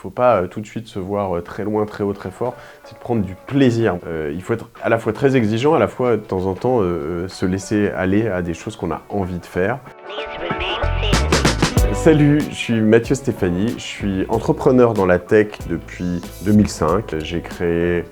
faut pas tout de suite se voir très loin, très haut, très fort, c'est de prendre du plaisir. Il faut être à la fois très exigeant, à la fois de temps en temps se laisser aller à des choses qu'on a envie de faire. Salut, je suis Mathieu Stéphanie, je suis entrepreneur dans la tech depuis 2005. J'ai créé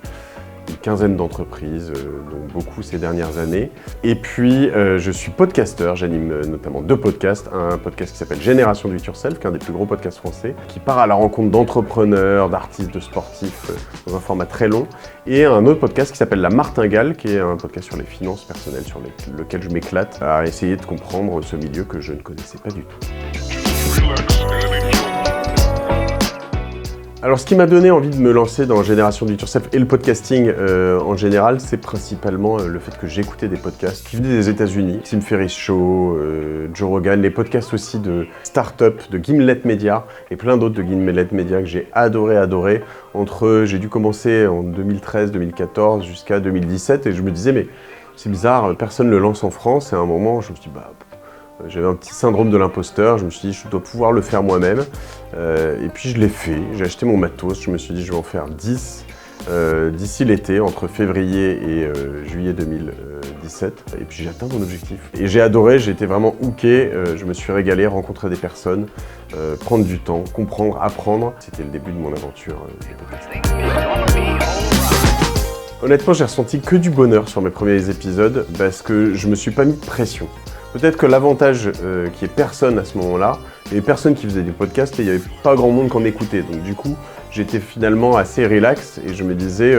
une quinzaine d'entreprises, donc beaucoup ces dernières années. Et puis, je suis podcasteur, j'anime notamment 2 podcasts. Un podcast qui s'appelle Génération Do It Yourself, qui est un des plus gros podcasts français, qui part à la rencontre d'entrepreneurs, d'artistes, de sportifs, dans un format très long. Et un autre podcast qui s'appelle La Martingale, qui est un podcast sur les finances personnelles, sur lequel je m'éclate à essayer de comprendre ce milieu que je ne connaissais pas du tout. Alors ce qui m'a donné envie de me lancer dans Génération Do It Yourself et le podcasting en général, c'est principalement le fait que j'écoutais des podcasts qui venaient des États-Unis, Tim Ferriss Show, Joe Rogan, les podcasts aussi de start-up, de Gimlet Media et plein d'autres de Gimlet Media que j'ai adoré. J'ai dû commencer en 2013-2014 jusqu'à 2017 et je me disais mais c'est bizarre, personne ne le lance en France et à un moment je me suis dit j'avais un petit syndrome de l'imposteur, je me suis dit je dois pouvoir le faire moi-même et puis je l'ai fait, j'ai acheté mon matos, je me suis dit je vais en faire 10 d'ici l'été, entre février et juillet 2017 et puis j'ai atteint mon objectif. Et j'ai adoré, j'ai été vraiment hooké, je me suis régalé, rencontrer des personnes, prendre du temps, comprendre, apprendre. C'était le début de mon aventure des podcasts. Honnêtement, j'ai ressenti que du bonheur sur mes premiers épisodes parce que je me suis pas mis de pression. Peut-être que l'avantage qu'il n'y ait personne à ce moment-là, il y avait personne qui faisait des podcasts et il n'y avait pas grand monde qui en écoutait. Donc du coup, j'étais finalement assez relax et je me disais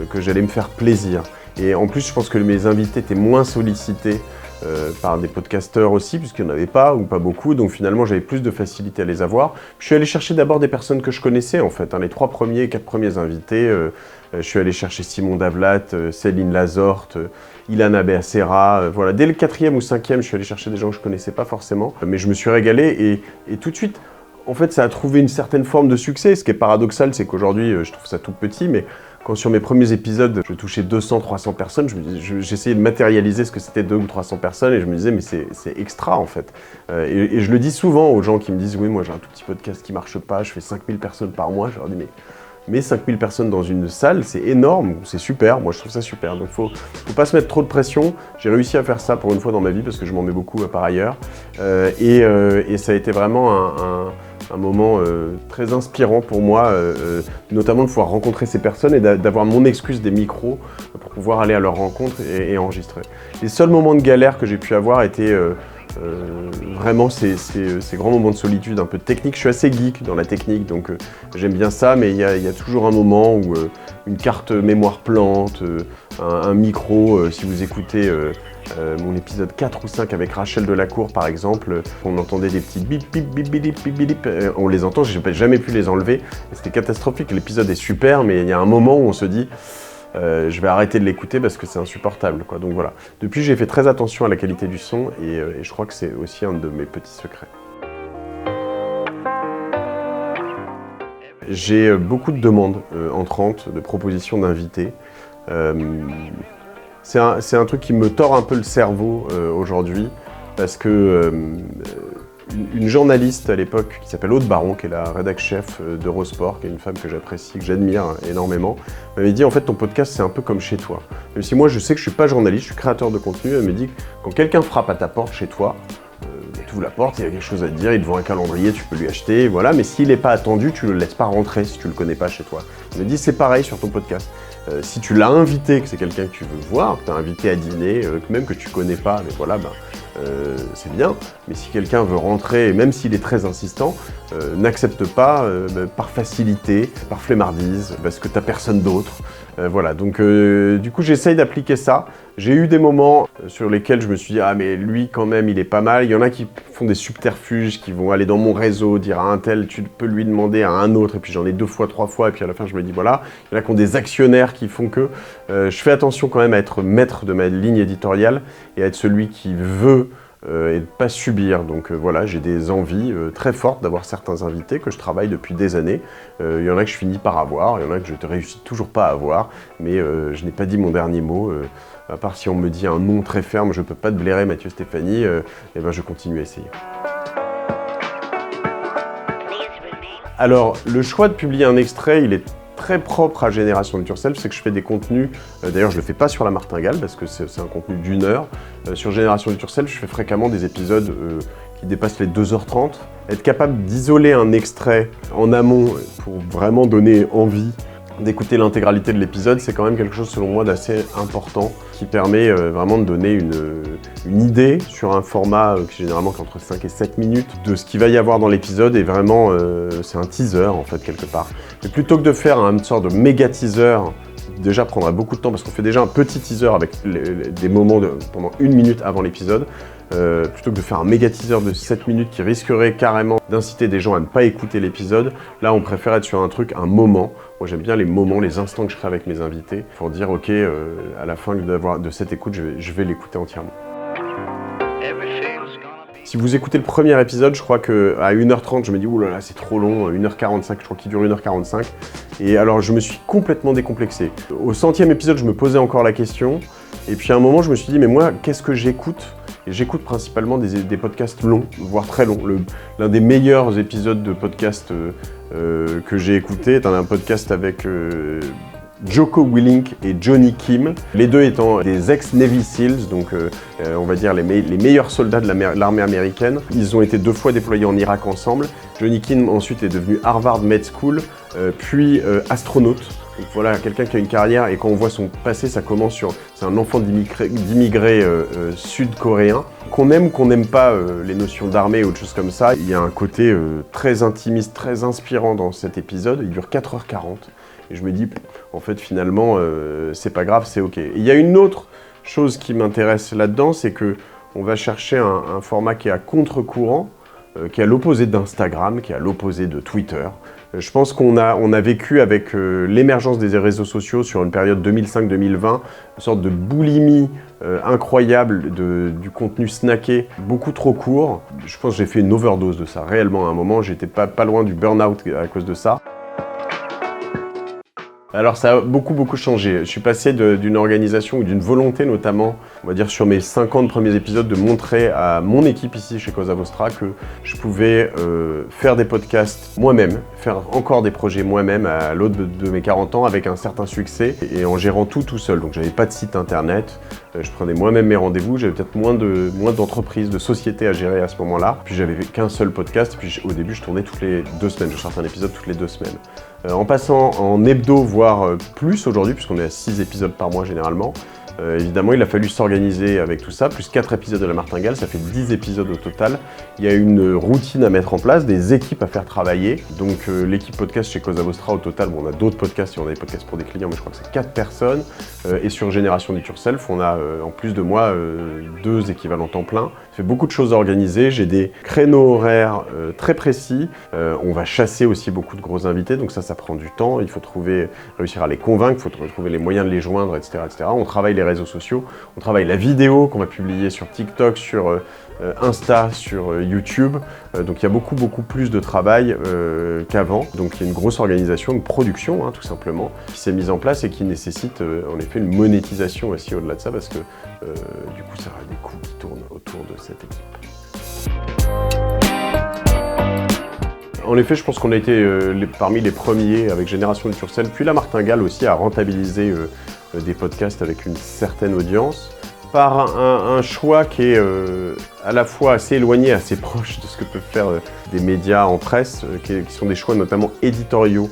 que j'allais me faire plaisir. Et en plus, je pense que mes invités étaient moins sollicités par des podcasteurs aussi, puisqu'il n'y en avait pas ou pas beaucoup. Donc finalement, j'avais plus de facilité à les avoir. Je suis allé chercher d'abord des personnes que je connaissais en fait. Les 4 premiers invités, je suis allé chercher Simon Davlat, Céline Lazorte, Ilana Beacera, voilà. Dès le 4e ou 5e, je suis allé chercher des gens que je ne connaissais pas forcément, mais je me suis régalé et tout de suite, en fait, ça a trouvé une certaine forme de succès. Ce qui est paradoxal, c'est qu'aujourd'hui, je trouve ça tout petit, mais quand sur mes premiers épisodes, je touchais 200-300 personnes, j'essayais de matérialiser ce que c'était 200 ou 300 personnes et je me disais, mais c'est extra en fait. Et je le dis souvent aux gens qui me disent, oui, moi j'ai un tout petit podcast qui marche pas, je fais 5000 personnes par mois, je leur dis, mais 5000 personnes dans une salle, c'est énorme, c'est super, moi je trouve ça super. Donc faut pas se mettre trop de pression. J'ai réussi à faire ça pour une fois dans ma vie parce que je m'en mets beaucoup par ailleurs. Et ça a été vraiment un moment très inspirant pour moi, notamment de pouvoir rencontrer ces personnes et d'avoir mon excuse des micros pour pouvoir aller à leur rencontre et enregistrer. Les seuls moments de galère que j'ai pu avoir étaient vraiment ces grands moments de solitude un peu technique. Je suis assez geek dans la technique, donc j'aime bien ça, mais il y a toujours un moment où une carte mémoire plante, un micro, si vous écoutez mon épisode 4 ou 5 avec Rachel Delacour par exemple, on entendait des petits bip bip bip bip bip bip bip, on les entend, j'ai jamais pu les enlever, c'était catastrophique, l'épisode est super, mais il y a un moment où on se dit je vais arrêter de l'écouter parce que c'est insupportable, quoi. Donc voilà. Depuis, j'ai fait très attention à la qualité du son et je crois que c'est aussi un de mes petits secrets. J'ai beaucoup de demandes entrantes, de propositions d'invités. C'est un truc qui me tord un peu le cerveau aujourd'hui parce que une journaliste à l'époque qui s'appelle Aude Baron, qui est la rédac chef d'Eurosport, qui est une femme que j'apprécie, que j'admire énormément, m'avait dit en fait ton podcast c'est un peu comme chez toi. Même si moi je sais que je suis pas journaliste, je suis créateur de contenu, elle me dit que quand quelqu'un frappe à ta porte chez toi, tu ouvres la porte, il y a quelque chose à te dire, il te vend un calendrier, tu peux lui acheter, voilà, mais s'il n'est pas attendu, tu le laisses pas rentrer si tu le connais pas chez toi. Elle me dit c'est pareil sur ton podcast. Si tu l'as invité, que c'est quelqu'un que tu veux voir, que tu as invité à dîner, même que tu connais pas, mais voilà, c'est bien. Mais si quelqu'un veut rentrer, même s'il est très insistant, n'accepte pas par facilité, par flemmardise, parce que tu n'as personne d'autre. Voilà, donc du coup j'essaye d'appliquer ça. J'ai eu des moments sur lesquels je me suis dit ah mais lui quand même il est pas mal. Il y en a qui font des subterfuges, qui vont aller dans mon réseau, dire à un tel tu peux lui demander à un autre, et puis j'en ai 2 fois, 3 fois, et puis à la fin je me dis voilà. Il y en a qui ont des actionnaires qui font que je fais attention quand même à être maître de ma ligne éditoriale et à être celui qui veut et de pas subir. Donc voilà, j'ai des envies très fortes d'avoir certains invités que je travaille depuis des années. Il y en a que je finis par avoir, il y en a que je ne réussis toujours pas à avoir, mais je n'ai pas dit mon dernier mot. À part si on me dit un nom très ferme, je ne peux pas te blairer Mathieu Stéphanie, et ben je continue à essayer. Alors, le choix de publier un extrait, il est très propre à Génération Do It Yourself, c'est que je fais des contenus, d'ailleurs je le fais pas sur la martingale parce que c'est un contenu d'1 heure. Sur Génération Do It Yourself, je fais fréquemment des épisodes qui dépassent les 2h30. Être capable d'isoler un extrait en amont pour vraiment donner envie d'écouter l'intégralité de l'épisode, c'est quand même quelque chose selon moi d'assez important qui permet vraiment de donner une idée sur un format qui généralement est entre 5 et 7 minutes de ce qu'il va y avoir dans l'épisode et vraiment c'est un teaser en fait quelque part. Et plutôt que de faire une sorte de méga teaser, déjà prendra beaucoup de temps parce qu'on fait déjà un petit teaser avec des moments pendant 1 minute avant l'épisode, plutôt que de faire un méga teaser de 7 minutes qui risquerait carrément d'inciter des gens à ne pas écouter l'épisode, là on préfère être sur un moment. Moi j'aime bien les moments, les instants que je crée avec mes invités pour dire ok, à la fin de cette écoute, je vais l'écouter entièrement. Si vous écoutez le premier épisode, je crois qu'à 1h30, je me dis oulala, c'est trop long, 1h45, je crois qu'il dure 1h45. Et alors je me suis complètement décomplexé. Au 100e épisode, je me posais encore la question. Et puis à un moment, je me suis dit, mais moi, qu'est-ce que j'écoute ? Et j'écoute principalement des podcasts longs, voire très longs. L'un des meilleurs épisodes de podcast que j'ai écouté est un podcast avec Jocko Willink et Johnny Kim, les deux étant des ex-Navy Seals, donc on va dire les meilleurs soldats de l'armée américaine. Ils ont été 2 fois déployés en Irak ensemble. Johnny Kim ensuite est devenu Harvard Med School, puis astronaute. Donc voilà, quelqu'un qui a une carrière et quand on voit son passé, ça commence sur... C'est un enfant d'immigrés sud-coréens. Qu'on aime ou qu'on n'aime pas les notions d'armée ou autre chose comme ça, il y a un côté très intimiste, très inspirant dans cet épisode. Il dure 4h40. Et je me dis, en fait, finalement, c'est pas grave, c'est ok. Et il y a une autre chose qui m'intéresse là-dedans, c'est que on va chercher un format qui est à contre-courant, qui est à l'opposé d'Instagram, qui est à l'opposé de Twitter. Je pense qu'on a vécu avec l'émergence des réseaux sociaux sur une période 2005-2020, une sorte de boulimie incroyable du contenu snacké, beaucoup trop court. Je pense que j'ai fait une overdose de ça, réellement à un moment, j'étais pas loin du burn-out à cause de ça. Alors ça a beaucoup changé. Je suis passé d'une organisation ou d'une volonté notamment, on va dire sur mes 50 premiers épisodes, de montrer à mon équipe ici chez Cosa Vostra que je pouvais faire des podcasts moi-même, faire encore des projets moi-même à l'aube de mes 40 ans avec un certain succès et en gérant tout seul. Donc j'avais pas de site internet, je prenais moi-même mes rendez-vous, j'avais peut-être moins d'entreprises, de sociétés à gérer à ce moment-là. Puis j'avais qu'un seul podcast, et puis au début je tournais toutes les 2 semaines, je sortais un épisode toutes les 2 semaines. En passant en hebdo, voire plus aujourd'hui, puisqu'on est à 6 épisodes par mois généralement, évidemment il a fallu s'organiser avec tout ça, plus 4 épisodes de la martingale, ça fait 10 épisodes au total. Il y a une routine à mettre en place, des équipes à faire travailler. Donc l'équipe podcast chez Cosa Vostra au total, bon, on a d'autres podcasts, on a des podcasts pour des clients, mais je crois que c'est 4 personnes. Et sur Génération Do It Yourself, on a en plus de moi 2 équivalents temps plein. Ça fait beaucoup de choses à organiser, j'ai des créneaux horaires très précis. On va chasser aussi beaucoup de gros invités, donc ça prend du temps. Il faut réussir à les convaincre, il faut trouver les moyens de les joindre, etc., etc. On travaille les réseaux sociaux, on travaille la vidéo qu'on va publier sur TikTok, sur Insta, sur YouTube. Donc il y a beaucoup plus de travail qu'avant. Donc il y a une grosse organisation, une production tout simplement, qui s'est mise en place et qui nécessite en effet une monétisation aussi au-delà de ça parce que du coup ça a des coûts qui tournent autour de cette équipe. En effet, je pense qu'on a été parmi les premiers avec Génération Do It Yourself, puis la martingale aussi à rentabiliser des podcasts avec une certaine audience par un choix qui est à la fois assez éloigné, assez proche de ce que peuvent faire des médias en presse, qui sont des choix notamment éditoriaux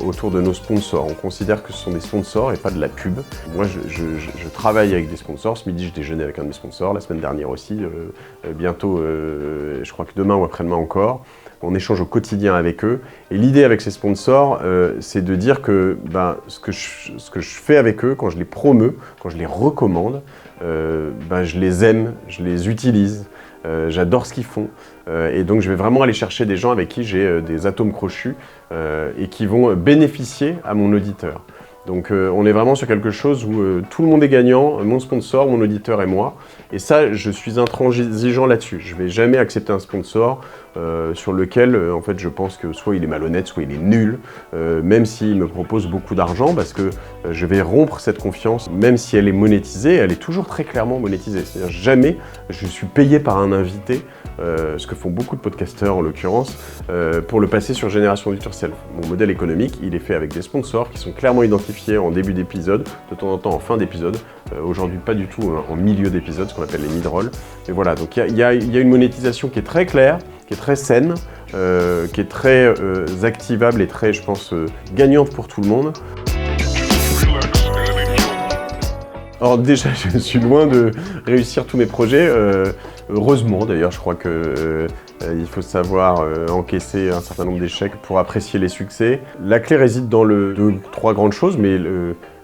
autour de nos sponsors. On considère que ce sont des sponsors et pas de la pub. Moi, je travaille avec des sponsors. Ce midi, je déjeunais avec un de mes sponsors, la semaine dernière aussi. Bientôt, je crois que demain ou après-demain encore. On échange au quotidien avec eux. Et l'idée avec ces sponsors, c'est de dire que ce que je fais avec eux, quand je les promeus, quand je les recommande, je les aime, je les utilise, j'adore ce qu'ils font. Et donc je vais vraiment aller chercher des gens avec qui j'ai des atomes crochus et qui vont bénéficier à mon auditeur. Donc on est vraiment sur quelque chose où tout le monde est gagnant, mon sponsor, mon auditeur et moi. Et ça, je suis intransigeant là-dessus. Je ne vais jamais accepter un sponsor sur lequel, en fait, je pense que soit il est malhonnête, soit il est nul, même s'il me propose beaucoup d'argent, parce que je vais rompre cette confiance, même si elle est monétisée, elle est toujours très clairement monétisée. C'est-à-dire jamais je suis payé par un invité, ce que font beaucoup de podcasteurs en l'occurrence, pour le passer sur Génération Do It Yourself. Mon modèle économique, il est fait avec des sponsors qui sont clairement identifiés en début d'épisode, de temps en temps en fin d'épisode, aujourd'hui pas du tout en milieu d'épisode, ce qu'on appelle les mid-rolls. Et voilà, donc il y a une monétisation qui est très claire, qui est très saine, qui est très activable et très, je pense, gagnante pour tout le monde. Alors déjà, je suis loin de réussir tous mes projets. Heureusement, d'ailleurs, je crois que il faut savoir encaisser un certain nombre d'échecs pour apprécier les succès. La clé réside dans trois grandes choses, mais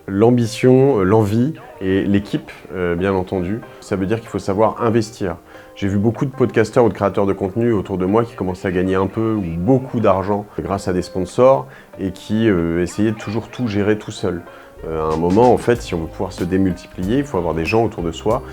l'ambition, l'envie et l'équipe, bien entendu. Ça veut dire qu'il faut savoir investir. J'ai vu beaucoup de podcasteurs ou de créateurs de contenu autour de moi qui commençaient à gagner un peu ou beaucoup d'argent grâce à des sponsors et qui essayaient de toujours tout gérer tout seul. À un moment, en fait, si on veut pouvoir se démultiplier, il faut avoir des gens autour de soi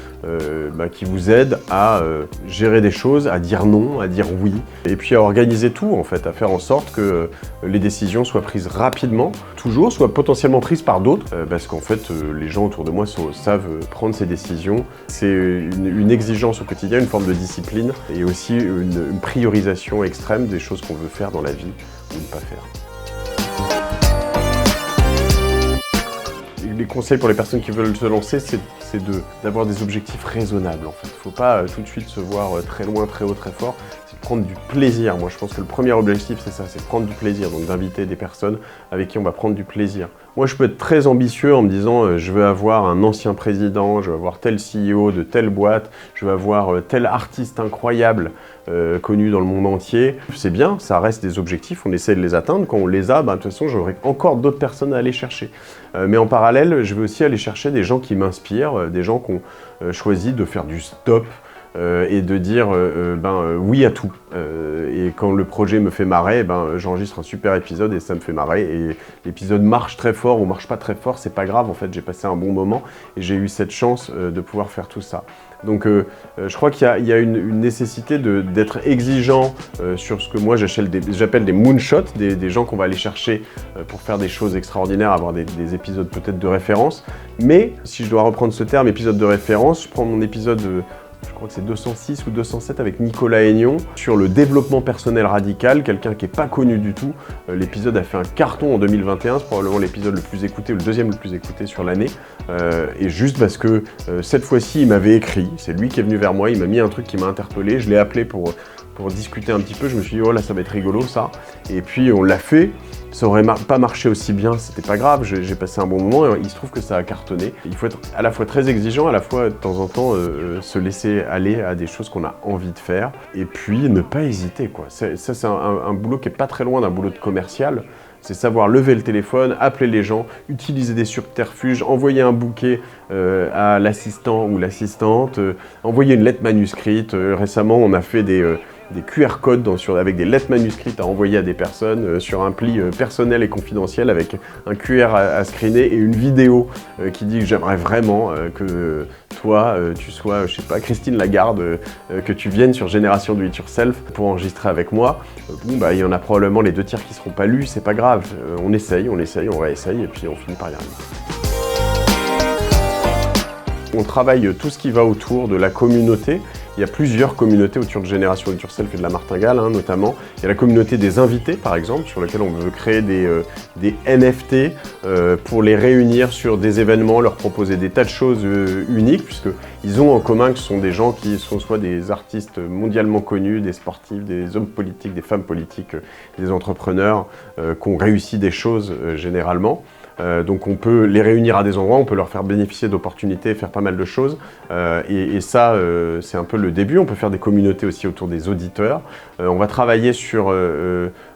qui vous aident à gérer des choses, à dire non, à dire oui, et puis à organiser tout, en fait, à faire en sorte que les décisions soient prises rapidement, toujours, soient potentiellement prises par d'autres, parce qu'en fait, les gens autour de moi savent prendre ces décisions. C'est une exigence au quotidien, une forme de discipline, et aussi une priorisation extrême des choses qu'on veut faire dans la vie ou ne pas faire. Les conseils pour les personnes qui veulent se lancer, c'est d'avoir des objectifs raisonnables en fait. Il ne faut pas tout de suite se voir très loin, très haut, très fort. C'est de prendre du plaisir. Moi je pense que le premier objectif c'est ça, c'est de prendre du plaisir. Donc d'inviter des personnes avec qui on va prendre du plaisir. Moi je peux être très ambitieux en me disant je veux avoir un ancien président, je veux avoir tel CEO de telle boîte, je veux avoir tel artiste incroyable connu dans le monde entier. C'est bien, ça reste des objectifs, on essaie de les atteindre. Quand on les a, de toute façon j'aurai encore d'autres personnes à aller chercher. Mais en parallèle, je vais aussi aller chercher des gens qui m'inspirent, des gens qui ont choisi de faire du stop et de dire oui à tout. Et quand le projet me fait marrer, j'enregistre un super épisode et ça me fait marrer. Et l'épisode marche très fort ou marche pas très fort, c'est pas grave. En fait, j'ai passé un bon moment et j'ai eu cette chance de pouvoir faire tout ça. Donc je crois qu'il y a une nécessité d'être exigeant sur ce que moi j'appelle des moonshots, des gens qu'on va aller chercher pour faire des choses extraordinaires, avoir des épisodes peut-être de référence. Mais si je dois reprendre ce terme, épisode de référence, je prends mon épisode je crois que c'est 206 ou 207 avec Nicolas Aignon sur le développement personnel radical, quelqu'un qui n'est pas connu du tout. L'épisode a fait un carton en 2021, c'est probablement l'épisode le plus écouté, ou le deuxième le plus écouté sur l'année. Et juste parce que cette fois-ci, il m'avait écrit, c'est lui qui est venu vers moi, il m'a mis un truc qui m'a interpellé, je l'ai appelé pour discuter un petit peu, je me suis dit oh là ça va être rigolo ça. Et puis on l'a fait. Ça aurait pas marché aussi bien, c'était pas grave, j'ai passé un bon moment et il se trouve que ça a cartonné. Il faut être à la fois très exigeant, à la fois de temps en temps se laisser aller à des choses qu'on a envie de faire et puis ne pas hésiter quoi. Ça c'est un boulot qui est pas très loin d'un boulot de commercial. C'est savoir lever le téléphone, appeler les gens, utiliser des subterfuges, envoyer un bouquet à l'assistant ou l'assistante, envoyer une lettre manuscrite. Récemment, on a fait des QR codes avec des lettres manuscrites à envoyer à des personnes sur un pli personnel et confidentiel avec un QR à screener et une vidéo qui dit que j'aimerais vraiment que toi, tu sois, je sais pas, Christine Lagarde, que tu viennes sur Génération Do It Yourself pour enregistrer avec moi. Il y en a probablement les 2/3 qui seront pas lus, c'est pas grave. On essaye, on réessaye et puis on finit par y arriver. On travaille tout ce qui va autour de la communauté. Il y a plusieurs communautés autour de Génération Do It Yourself et de la Martingale, notamment. Il y a la communauté des invités, par exemple, sur laquelle on veut créer des NFT pour les réunir sur des événements, leur proposer des tas de choses uniques, puisqu'ils ont en commun que ce sont des gens qui sont soit des artistes mondialement connus, des sportifs, des hommes politiques, des femmes politiques, des entrepreneurs qui ont réussi des choses généralement. Donc on peut les réunir à des endroits, on peut leur faire bénéficier d'opportunités, faire pas mal de choses. Et ça, c'est un peu le début. On peut faire des communautés aussi autour des auditeurs. On va travailler sur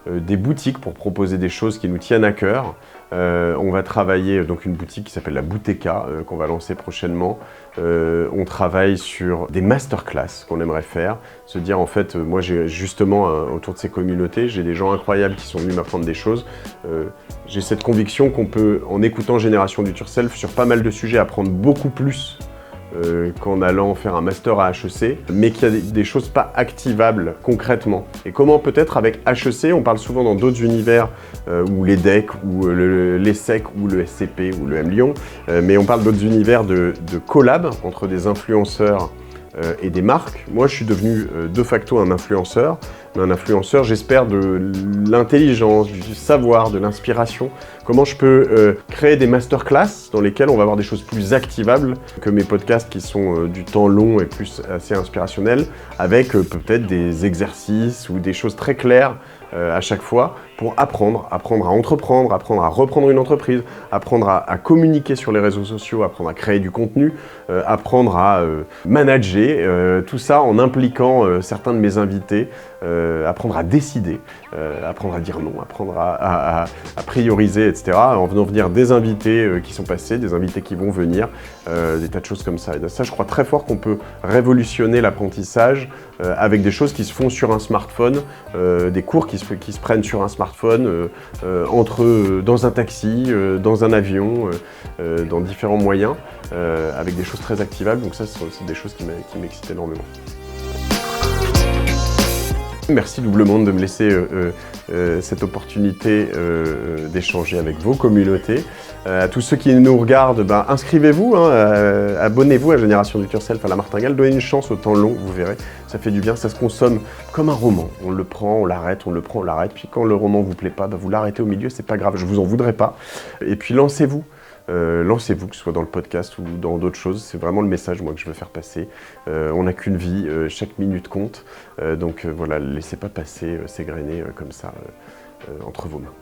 des boutiques pour proposer des choses qui nous tiennent à cœur. On va travailler donc une boutique qui s'appelle la Bouteka, qu'on va lancer prochainement. On travaille sur des masterclass qu'on aimerait faire. Se dire en fait, moi j'ai justement autour de ces communautés, j'ai des gens incroyables qui sont venus m'apprendre des choses. J'ai cette conviction qu'on peut, en écoutant Génération Future Self, sur pas mal de sujets, apprendre beaucoup plus qu'en allant faire un master à HEC, mais qu'il y a des choses pas activables concrètement. Et comment peut-être avec HEC, on parle souvent dans d'autres univers, ou l'EDEC, ou l'ESSEC, ou le SCP, ou le M Lyon, mais on parle d'autres univers de collab entre des influenceurs et des marques. Moi, je suis devenu de facto un influenceur, mais un influenceur, j'espère, de l'intelligence, du savoir, de l'inspiration. Comment je peux créer des masterclass dans lesquelles on va avoir des choses plus activables que mes podcasts qui sont du temps long et plus assez inspirationnels, avec peut-être des exercices ou des choses très claires à chaque fois pour apprendre à entreprendre, apprendre à reprendre une entreprise, apprendre à communiquer sur les réseaux sociaux, apprendre à créer du contenu, apprendre à manager, tout ça en impliquant certains de mes invités, apprendre à décider, apprendre à dire non, apprendre à prioriser, etc. En venant venir des invités qui sont passés, des invités qui vont venir, des tas de choses comme ça. Et ça, je crois très fort qu'on peut révolutionner l'apprentissage avec des choses qui se font sur un smartphone, des cours qui se prennent sur un smartphone, dans un taxi, dans un avion, dans différents moyens, avec des choses très activables. Donc ça, c'est des choses qui m'excitent énormément. Merci Double Monde de me laisser cette opportunité d'échanger avec vos communautés. À tous ceux qui nous regardent, inscrivez-vous, abonnez-vous à Génération Future Self, à La Martingale, donnez une chance au temps long, vous verrez, ça fait du bien, ça se consomme comme un roman. On le prend, on l'arrête, on le prend, on l'arrête, puis quand le roman vous plaît pas, vous l'arrêtez au milieu, c'est pas grave, je vous en voudrais pas. Et puis lancez-vous. Lancez-vous, que ce soit dans le podcast ou dans d'autres choses, c'est vraiment le message moi que je veux faire passer. On n'a qu'une vie, chaque minute compte, donc voilà, laissez pas passer ces grainés comme ça entre vos mains.